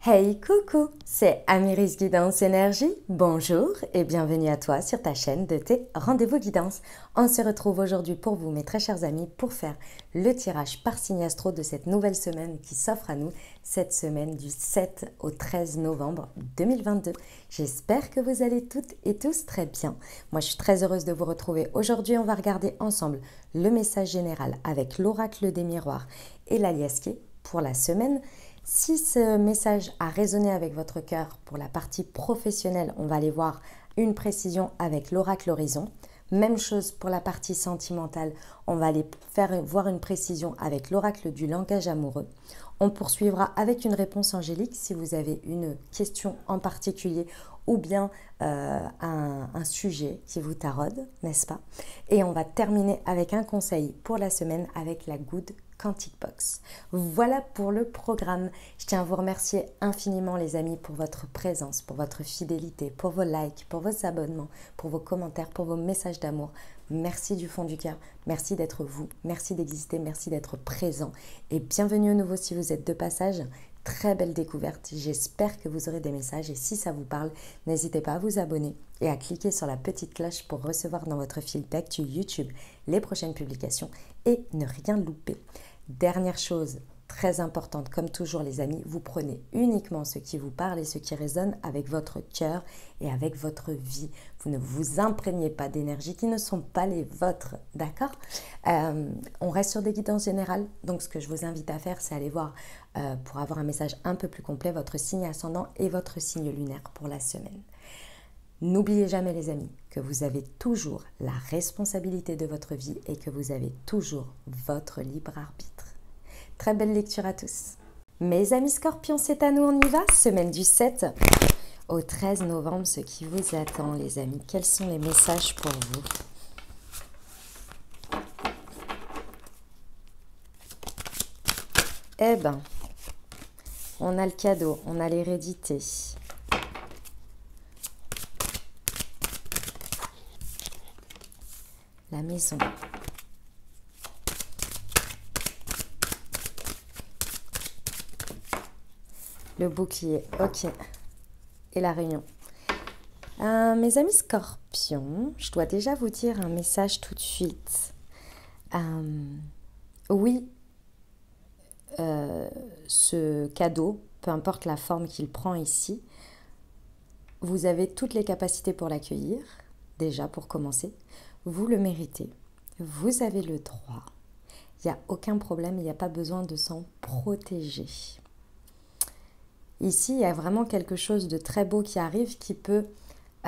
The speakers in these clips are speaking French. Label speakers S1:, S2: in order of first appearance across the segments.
S1: Hey coucou, c'est Amiris Guidance Énergie. Bonjour et bienvenue à toi sur ta chaîne de tes rendez-vous guidance. On se retrouve aujourd'hui pour vous, mes très chers amis, pour faire le tirage par signe astro de cette nouvelle semaine qui s'offre à nous, cette semaine du 7 au 13 novembre 2022. J'espère que vous allez toutes et tous très bien. Moi, je suis très heureuse de vous retrouver. Aujourd'hui, on va regarder ensemble le message général avec l'oracle des miroirs et l'aliasqué pour la semaine. Si ce message a résonné avec votre cœur pour la partie professionnelle, on va aller voir une précision avec l'oracle horizon. Même chose pour la partie sentimentale, on va aller faire voir une précision avec l'oracle du langage amoureux. On poursuivra avec une réponse angélique si vous avez une question en particulier ou bien un sujet qui vous taraude, n'est-ce pas? Et on va terminer avec un conseil pour la semaine avec la Good Quantic Box. Voilà pour le programme. Je tiens à vous remercier infiniment les amis pour votre présence, pour votre fidélité, pour vos likes, pour vos abonnements, pour vos commentaires, pour vos messages d'amour. Merci du fond du cœur. Merci d'être vous. Merci d'exister. Merci d'être présent. Et bienvenue au nouveau si vous êtes de passage. Très belle découverte. J'espère que vous aurez des messages et si ça vous parle, n'hésitez pas à vous abonner et à cliquer sur la petite cloche pour recevoir dans votre fil d'actu YouTube les prochaines publications et ne rien louper. Dernière chose très importante, comme toujours les amis, vous prenez uniquement ce qui vous parle et ce qui résonne avec votre cœur et avec votre vie. Vous ne vous imprégnez pas d'énergies qui ne sont pas les vôtres, d'accord? On reste sur des guidances générales, donc ce que je vous invite à faire, c'est aller voir, pour avoir un message un peu plus complet, votre signe ascendant et votre signe lunaire pour la semaine. N'oubliez jamais les amis que vous avez toujours la responsabilité de votre vie et que vous avez toujours votre libre arbitre. Très belle lecture à tous. Mes amis scorpions, c'est à nous, on y va. Semaine du 7 au 13 novembre, ce qui vous attend les amis. Quels sont les messages pour vous? Eh ben, on a le cadeau, on a l'hérédité. La maison. Le bouclier, ok. Et la réunion. Mes amis scorpions, je dois déjà vous dire un message tout de suite. Oui, ce cadeau, peu importe la forme qu'il prend ici, vous avez toutes les capacités pour l'accueillir, déjà pour commencer. Vous le méritez, vous avez le droit, il n'y a aucun problème, il n'y a pas besoin de s'en protéger. Ici, il y a vraiment quelque chose de très beau qui arrive qui peut,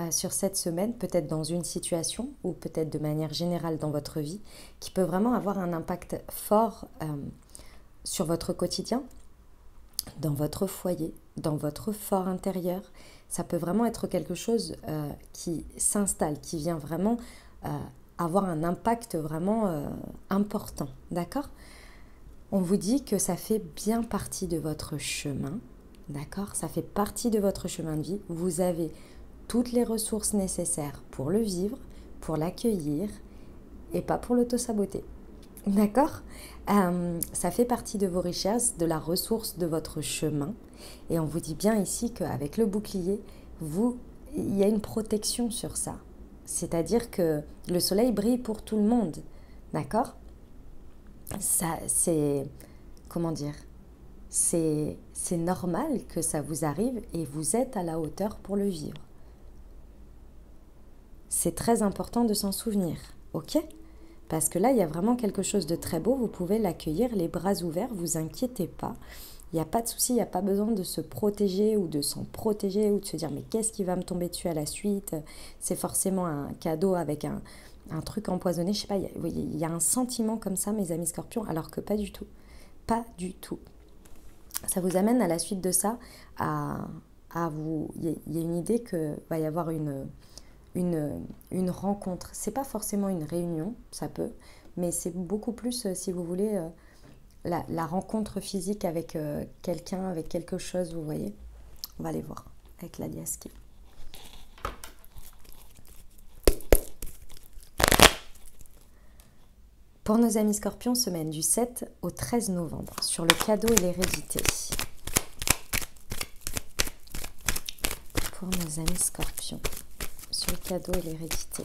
S1: sur cette semaine, peut-être dans une situation ou peut-être de manière générale dans votre vie, qui peut vraiment avoir un impact fort sur votre quotidien, dans votre foyer, dans votre fort intérieur. Ça peut vraiment être quelque chose qui s'installe, qui vient vraiment avoir un impact vraiment important, d'accord? On vous dit que ça fait bien partie de votre chemin, d'accord? Ça fait partie de votre chemin de vie. Vous avez toutes les ressources nécessaires pour le vivre, pour l'accueillir et pas pour l'auto-saboter, d'accord? Ça fait partie de vos richesses, de la ressource de votre chemin. Et on vous dit bien ici qu'avec le bouclier, il y a une protection sur ça. C'est-à-dire que le soleil brille pour tout le monde, d'accord? Ça, c'est, comment dire, c'est normal que ça vous arrive et vous êtes à la hauteur pour le vivre. C'est très important de s'en souvenir, ok? Parce que là, il y a vraiment quelque chose de très beau, vous pouvez l'accueillir les bras ouverts, vous inquiétez pas. Il n'y a pas de souci, il n'y a pas besoin de se protéger ou de s'en protéger ou de se dire mais qu'est-ce qui va me tomber dessus à la suite? C'est forcément un cadeau avec un truc empoisonné, je sais pas, il y a un sentiment comme ça mes amis scorpions, alors que pas du tout. Pas du tout. Ça vous amène à la suite de ça à vous... Il y a une idée qu'il va y avoir une rencontre. C'est pas forcément une réunion, ça peut, mais c'est beaucoup plus, si vous voulez... La rencontre physique avec quelqu'un, avec quelque chose, vous voyez. On va aller voir avec l'aliasqué. Pour nos amis scorpions, semaine du 7 au 13 novembre, sur le cadeau et l'hérédité. pour nos amis scorpions sur le cadeau et l'hérédité.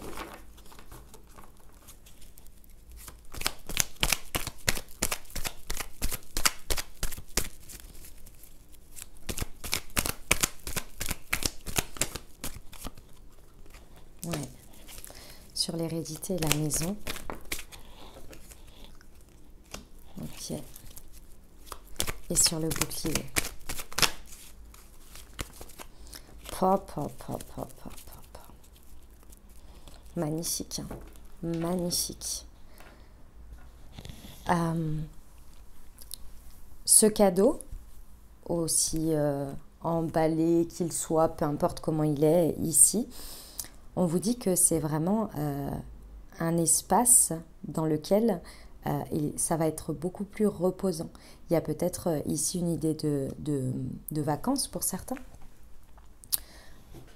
S1: Ouais. Sur l'hérédité et la maison. Ok. Et sur le bouclier. Pop, pop, pop, pop, pop, pop. Magnifique. Hein. Magnifique. Ce cadeau, aussi emballé qu'il soit, peu importe comment il est ici, on vous dit que c'est vraiment un espace dans lequel ça va être beaucoup plus reposant. Il y a peut-être ici une idée de vacances pour certains.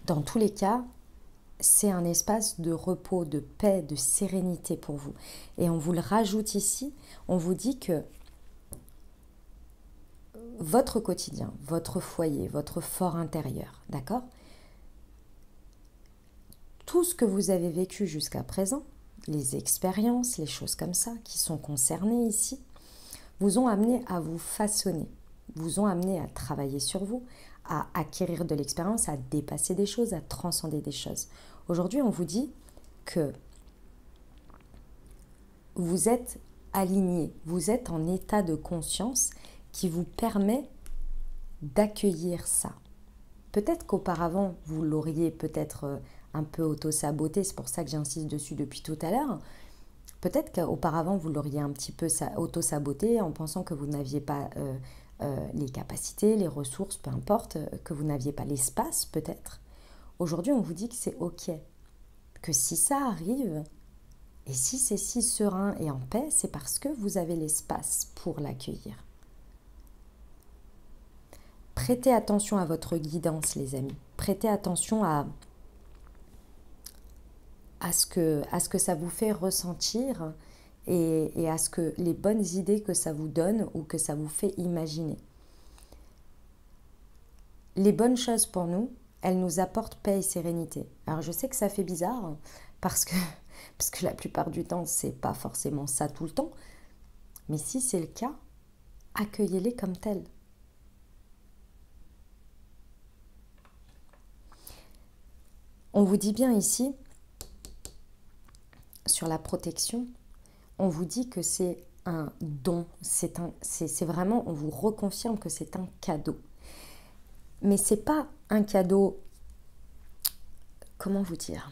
S1: Dans tous les cas, c'est un espace de repos, de paix, de sérénité pour vous. Et on vous le rajoute ici, on vous dit que votre quotidien, votre foyer, votre fort intérieur, d'accord ? Tout ce que vous avez vécu jusqu'à présent, les expériences, les choses comme ça qui sont concernées ici, vous ont amené à vous façonner, vous ont amené à travailler sur vous, à acquérir de l'expérience, à dépasser des choses, à transcender des choses. Aujourd'hui, on vous dit que vous êtes aligné, vous êtes en état de conscience qui vous permet d'accueillir ça. Peut-être qu'auparavant, vous l'auriez peut-être un peu auto-saboté, c'est pour ça que j'insiste dessus depuis tout à l'heure. Peut-être qu'auparavant, vous l'auriez un petit peu auto-saboté en pensant que vous n'aviez pas les capacités, les ressources, peu importe, que vous n'aviez pas l'espace peut-être. Aujourd'hui, on vous dit que c'est OK, que si ça arrive, et si c'est si serein et en paix, c'est parce que vous avez l'espace pour l'accueillir. Prêtez attention à votre guidance, les amis. Prêtez attention à ce que ça vous fait ressentir et à ce que les bonnes idées que ça vous donne ou que ça vous fait imaginer. Les bonnes choses pour nous, elles nous apportent paix et sérénité. Alors je sais que ça fait bizarre parce que la plupart du temps, c'est pas forcément ça tout le temps. Mais si c'est le cas, accueillez-les comme tels. On vous dit bien ici, sur la protection, on vous dit que c'est un don, c'est vraiment, on vous reconfirme que c'est un cadeau. Mais c'est pas un cadeau, comment vous dire ?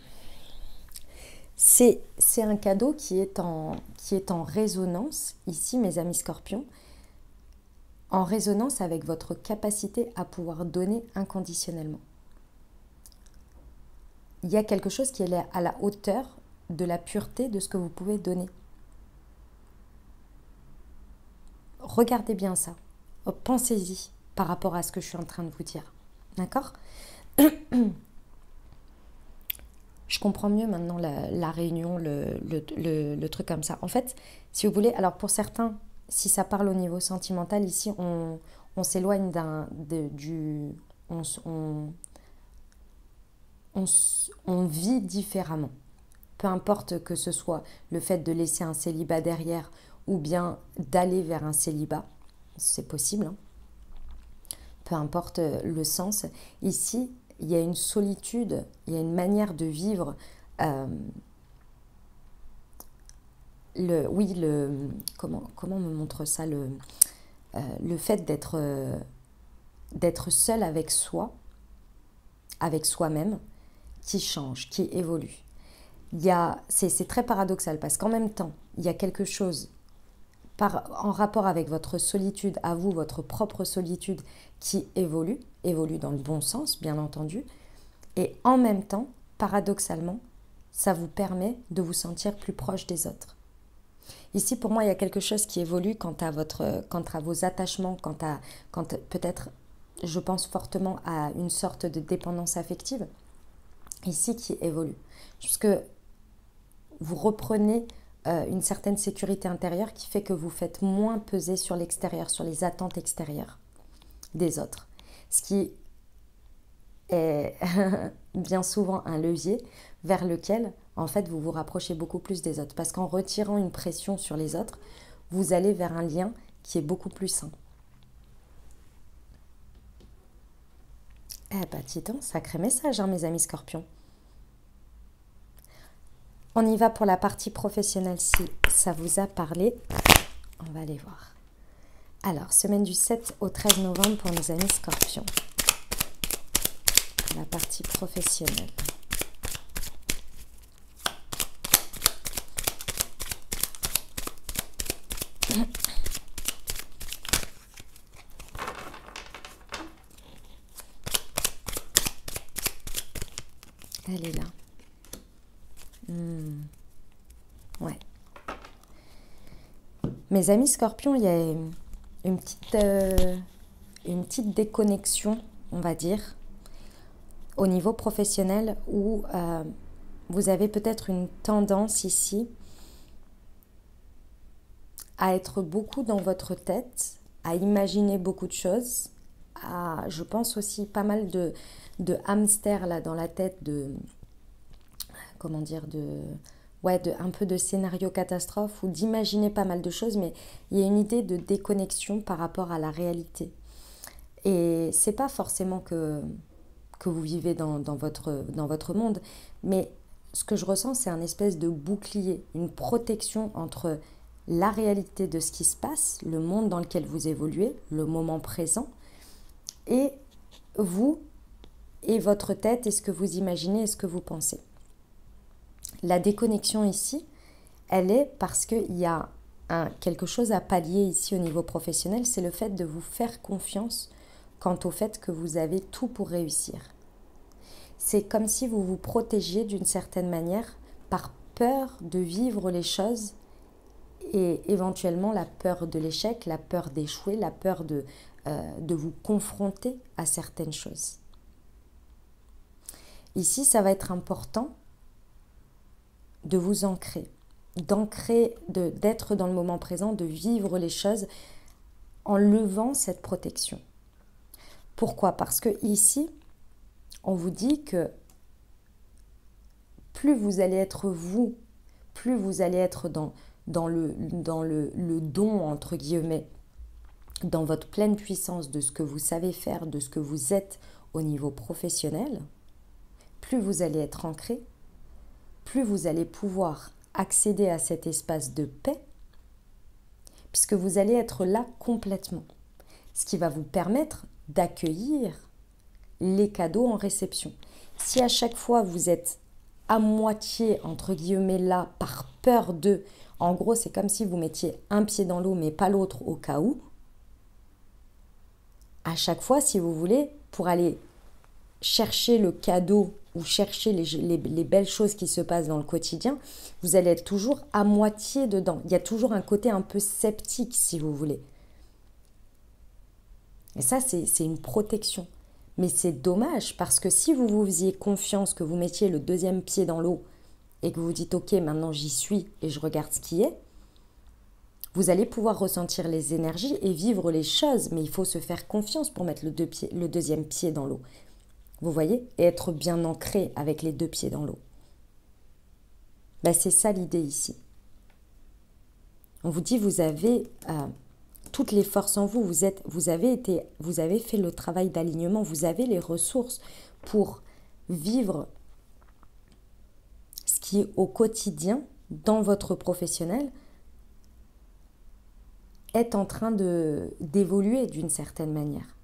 S1: C'est un cadeau qui est en résonance, ici mes amis scorpions, en résonance avec votre capacité à pouvoir donner inconditionnellement. Il y a quelque chose qui est à la hauteur de la pureté de ce que vous pouvez donner. Regardez bien ça. Pensez-y par rapport à ce que je suis en train de vous dire. D'accord ? Je comprends mieux maintenant la réunion, le truc comme ça. En fait, si vous voulez, alors pour certains, si ça parle au niveau sentimental, ici, on s'éloigne on vit différemment. Peu importe que ce soit le fait de laisser un célibat derrière ou bien d'aller vers un célibat, c'est possible. Hein. Peu importe le sens. Ici, il y a une solitude, il y a une manière de vivre. Comment me montre ça le fait d'être seul avec soi, avec soi-même, qui change, qui évolue. C'est très paradoxal parce qu'en même temps, il y a quelque chose en rapport avec votre solitude à vous, votre propre solitude qui évolue dans le bon sens, bien entendu. Et en même temps, paradoxalement, ça vous permet de vous sentir plus proche des autres. Ici, pour moi, il y a quelque chose qui évolue quant à vos attachements, quant peut-être, je pense fortement à une sorte de dépendance affective, ici qui évolue. Puisque vous reprenez une certaine sécurité intérieure qui fait que vous faites moins peser sur l'extérieur, sur les attentes extérieures des autres. Ce qui est bien souvent un levier vers lequel, en fait, vous vous rapprochez beaucoup plus des autres. Parce qu'en retirant une pression sur les autres, vous allez vers un lien qui est beaucoup plus sain. Eh ben, dis donc, sacré message, hein, mes amis scorpions. On y va pour la partie professionnelle si ça vous a parlé. On va aller voir. Alors, semaine du 7 au 13 novembre pour nos amis scorpions. La partie professionnelle. Elle est là. Ouais. Mes amis scorpions, il y a une petite déconnexion, on va dire, au niveau professionnel où vous avez peut-être une tendance ici à être beaucoup dans votre tête, à imaginer beaucoup de choses, je pense aussi pas mal de hamsters là dans la tête, comment dire, un peu de scénario catastrophe ou d'imaginer pas mal de choses, mais il y a une idée de déconnexion par rapport à la réalité. Et c'est pas forcément que vous vivez dans votre monde, mais ce que je ressens, c'est un espèce de bouclier, une protection entre la réalité de ce qui se passe, le monde dans lequel vous évoluez, le moment présent, et vous et votre tête et ce que vous imaginez et ce que vous pensez. La déconnexion ici, elle est parce qu'il y a quelque chose à pallier ici au niveau professionnel, c'est le fait de vous faire confiance quant au fait que vous avez tout pour réussir. C'est comme si vous vous protégiez d'une certaine manière par peur de vivre les choses et éventuellement la peur de l'échec, la peur d'échouer, la peur de vous confronter à certaines choses. Ici, ça va être important de vous ancrer, d'être dans le moment présent, de vivre les choses en levant cette protection. Pourquoi? Parce que ici, on vous dit que plus vous allez être vous, plus vous allez être dans le don, entre guillemets, dans votre pleine puissance de ce que vous savez faire, de ce que vous êtes au niveau professionnel, plus vous allez être ancré, plus vous allez pouvoir accéder à cet espace de paix, puisque vous allez être là complètement. Ce qui va vous permettre d'accueillir les cadeaux en réception. Si à chaque fois vous êtes à moitié, entre guillemets, là, par peur de... En gros, c'est comme si vous mettiez un pied dans l'eau, mais pas l'autre au cas où. À chaque fois, si vous voulez, pour aller chercher le cadeau ou chercher les belles choses qui se passent dans le quotidien, vous allez être toujours à moitié dedans. Il y a toujours un côté un peu sceptique, si vous voulez. Et ça, c'est une protection. Mais c'est dommage parce que si vous vous faisiez confiance, que vous mettiez le deuxième pied dans l'eau et que vous dites « Ok, maintenant j'y suis et je regarde ce qui est », vous allez pouvoir ressentir les énergies et vivre les choses. Mais il faut se faire confiance pour mettre le deuxième pied dans l'eau. Vous voyez? Et être bien ancré avec les deux pieds dans l'eau. Ben, c'est ça l'idée ici. On vous dit, vous avez toutes les forces en vous. Vous avez fait le travail d'alignement. Vous avez les ressources pour vivre ce qui est au quotidien dans votre professionnel est en train d'évoluer d'une certaine manière.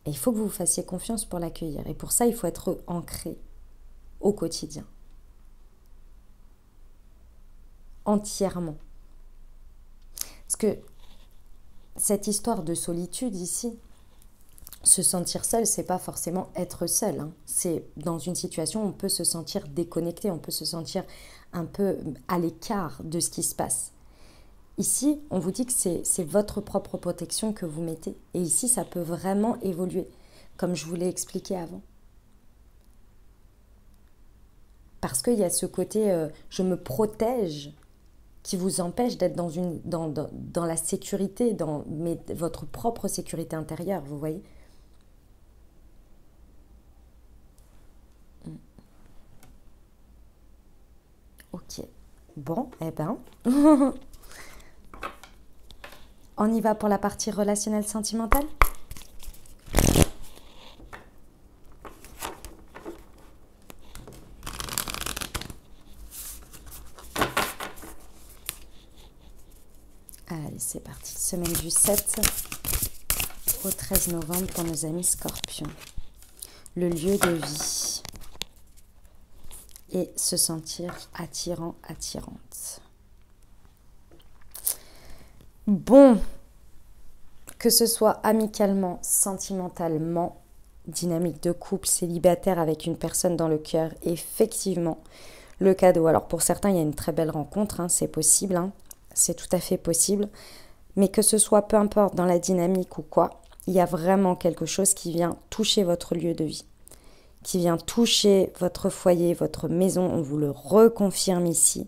S1: Et il faut que vous vous fassiez confiance pour l'accueillir. Et pour ça, il faut être ancré au quotidien. Entièrement. Parce que cette histoire de solitude ici, se sentir seul, c'est pas forcément être seul. Hein. C'est dans une situation où on peut se sentir déconnecté, on peut se sentir un peu à l'écart de ce qui se passe. Ici, on vous dit que c'est votre propre protection que vous mettez. Et ici, ça peut vraiment évoluer, comme je vous l'ai expliqué avant. Parce qu'il y a ce côté je me protège qui vous empêche d'être dans la sécurité, votre propre sécurité intérieure, vous voyez. Ok. Bon, eh ben, on y va pour la partie relationnelle sentimentale. Allez, c'est parti. Semaine du 7 au 13 novembre pour nos amis Scorpions. Le lieu de vie. Et se sentir attirant, attirante. Bon, que ce soit amicalement, sentimentalement, dynamique de couple, célibataire avec une personne dans le cœur, effectivement, le cadeau. Alors pour certains, il y a une très belle rencontre, hein, c'est possible, hein, c'est tout à fait possible. Mais que ce soit peu importe dans la dynamique ou quoi, il y a vraiment quelque chose qui vient toucher votre lieu de vie, qui vient toucher votre foyer, votre maison, on vous le reconfirme ici.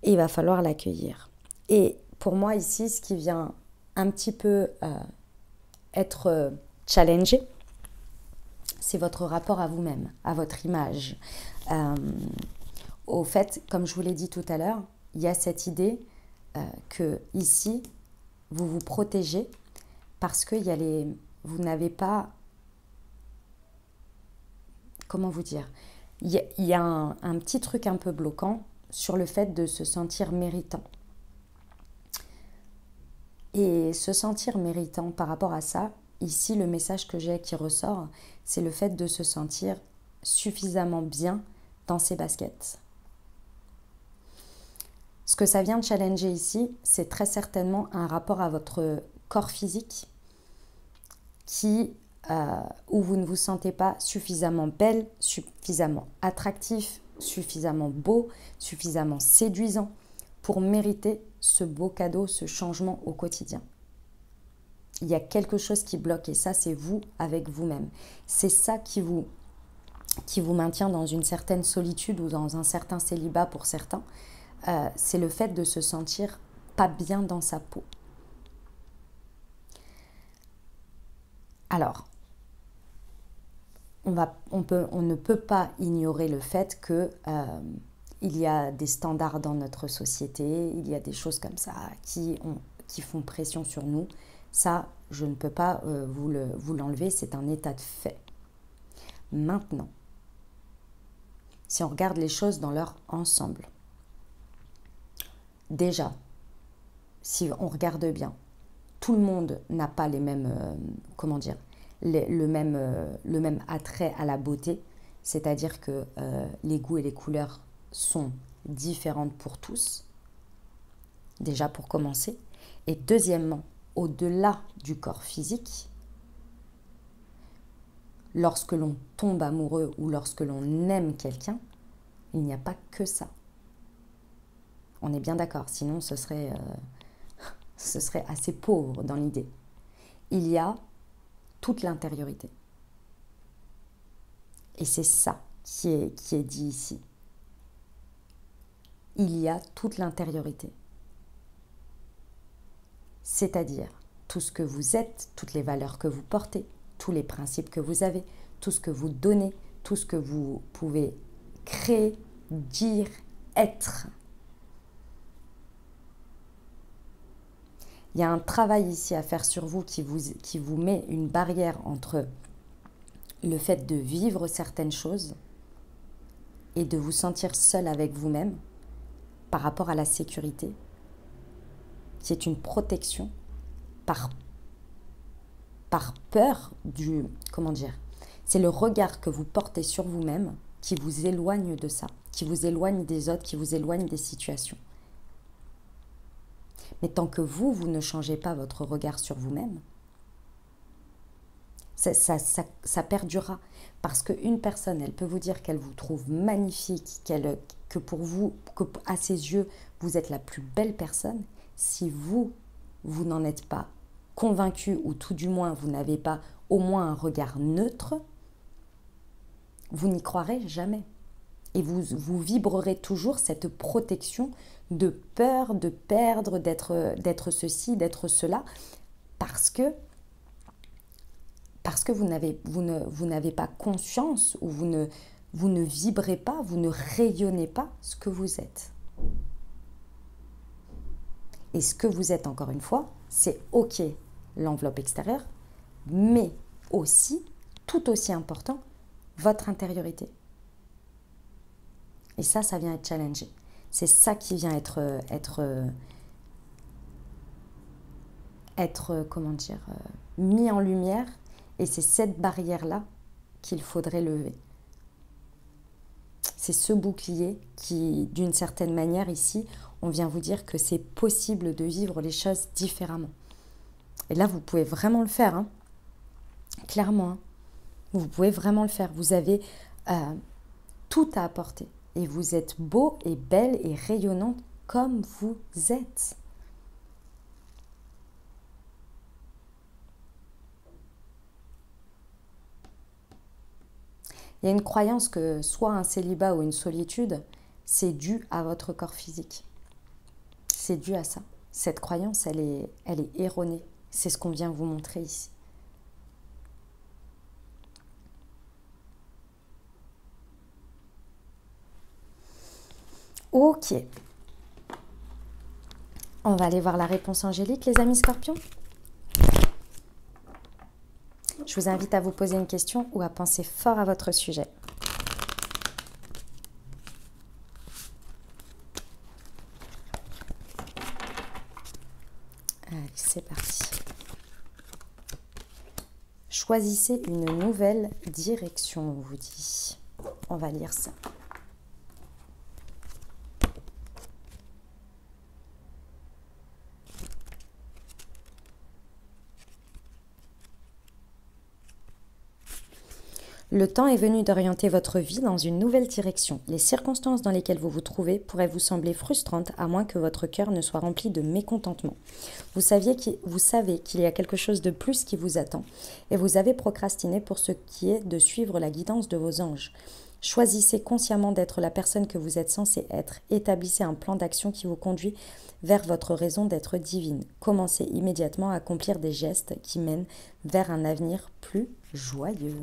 S1: Et il va falloir l'accueillir. Et pour moi ici, ce qui vient un petit peu être challengé, c'est votre rapport à vous-même, à votre image. Au fait, comme je vous l'ai dit tout à l'heure, il y a cette idée que ici, vous vous protégez parce que vous n'avez pas... Comment vous dire ? Il y a un petit truc un peu bloquant sur le fait de se sentir méritant. Et se sentir méritant par rapport à ça, ici le message que j'ai qui ressort, c'est le fait de se sentir suffisamment bien dans ses baskets. Ce que ça vient de challenger ici, c'est très certainement un rapport à votre corps physique où vous ne vous sentez pas suffisamment belle, suffisamment attractif, suffisamment beau, suffisamment séduisant pour mériter ce beau cadeau, ce changement au quotidien. Il y a quelque chose qui bloque et ça, c'est vous avec vous-même. C'est ça qui vous maintient dans une certaine solitude ou dans un certain célibat pour certains. C'est le fait de se sentir pas bien dans sa peau. Alors, on ne peut pas ignorer le fait que il y a des standards dans notre société, il y a des choses comme ça qui font pression sur nous. Ça, je ne peux pas vous l'enlever, c'est un état de fait. Maintenant, si on regarde les choses dans leur ensemble, déjà, si on regarde bien, tout le monde n'a pas les mêmes, le même attrait à la beauté, c'est-à-dire que les goûts et les couleurs sont différentes pour tous, déjà pour commencer. Et deuxièmement, au-delà du corps physique, lorsque l'on tombe amoureux ou lorsque l'on aime quelqu'un, il n'y a pas que ça. On est bien d'accord, sinon ce serait assez pauvre dans l'idée. Il y a toute l'intériorité. Et c'est ça qui est dit ici. Il y a toute l'intériorité. C'est-à-dire tout ce que vous êtes, toutes les valeurs que vous portez, tous les principes que vous avez, tout ce que vous donnez, tout ce que vous pouvez créer, dire, être. Il y a un travail ici à faire sur vous qui vous met une barrière entre le fait de vivre certaines choses et de vous sentir seul avec vous-même par rapport à la sécurité, qui est une protection par peur du... Comment dire ? C'est le regard que vous portez sur vous-même qui vous éloigne de ça, qui vous éloigne des autres, qui vous éloigne des situations. Mais tant que vous ne changez pas votre regard sur vous-même, ça perdurera. Parce qu'une personne, elle peut vous dire qu'elle vous trouve magnifique, que pour vous, à ses yeux, vous êtes la plus belle personne. Si vous n'en êtes pas convaincu, ou tout du moins, vous n'avez pas au moins un regard neutre, vous n'y croirez jamais. Et vous vibrerez toujours cette protection de peur de perdre, d'être ceci, d'être cela, parce que vous n'avez pas conscience ou vous vous ne vibrez pas, vous ne rayonnez pas ce que vous êtes. Et ce que vous êtes, encore une fois, c'est ok l'enveloppe extérieure, mais aussi, tout aussi important, votre intériorité. Et ça vient être challengé. C'est ça qui vient mis en lumière, et c'est cette barrière-là qu'il faudrait lever. C'est ce bouclier qui, d'une certaine manière, ici, on vient vous dire que c'est possible de vivre les choses différemment. Et là, vous pouvez vraiment le faire, hein. Clairement. Hein. Vous pouvez vraiment le faire. Vous avez tout à apporter. Et vous êtes beau et belle et rayonnante comme vous êtes. Il y a une croyance que soit un célibat ou une solitude, c'est dû à votre corps physique. C'est dû à ça. Cette croyance, elle est erronée. C'est ce qu'on vient vous montrer ici. Ok. On va aller voir la réponse angélique, les amis scorpions. Je vous invite à vous poser une question ou à penser fort à votre sujet. Allez, c'est parti. Choisissez une nouvelle direction, on vous dit. On va lire ça. Le temps est venu d'orienter votre vie dans une nouvelle direction. Les circonstances dans lesquelles vous vous trouvez pourraient vous sembler frustrantes à moins que votre cœur ne soit rempli de mécontentement. Vous savez qu'il y a quelque chose de plus qui vous attend et vous avez procrastiné pour ce qui est de suivre la guidance de vos anges. Choisissez consciemment d'être la personne que vous êtes censé être. Établissez un plan d'action qui vous conduit vers votre raison d'être divine. Commencez immédiatement à accomplir des gestes qui mènent vers un avenir plus joyeux.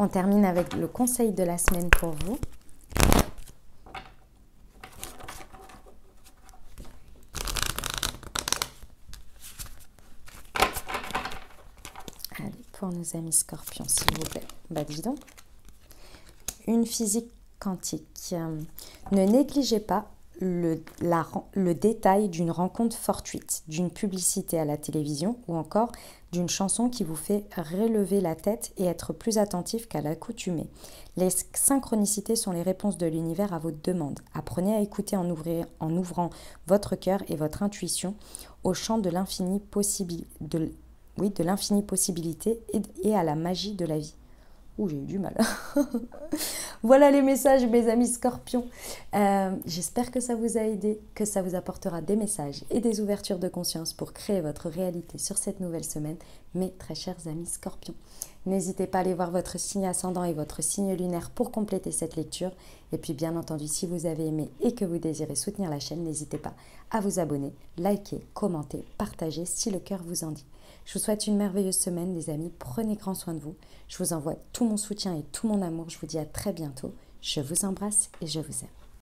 S1: On termine avec le conseil de la semaine pour vous. Allez, pour nos amis scorpions, s'il vous plaît. Bah, dis donc. Une physique quantique. Ne négligez pas le détail d'une rencontre fortuite, d'une publicité à la télévision ou encore d'une chanson qui vous fait relever la tête et être plus attentif qu'à l'accoutumée. Les synchronicités sont les réponses de l'univers à vos demandes. Apprenez à écouter en ouvrant votre cœur et votre intuition au champ de l'infinie possibilité et à la magie de la vie. Ouh, j'ai eu du mal. Voilà les messages, mes amis scorpions. J'espère que ça vous a aidé, que ça vous apportera des messages et des ouvertures de conscience pour créer votre réalité sur cette nouvelle semaine, mes très chers amis scorpions. N'hésitez pas à aller voir votre signe ascendant et votre signe lunaire pour compléter cette lecture. Et puis bien entendu, si vous avez aimé et que vous désirez soutenir la chaîne, n'hésitez pas à vous abonner, liker, commenter, partager si le cœur vous en dit. Je vous souhaite une merveilleuse semaine, les amis. Prenez grand soin de vous. Je vous envoie tout mon soutien et tout mon amour. Je vous dis à très bientôt. Je vous embrasse et je vous aime.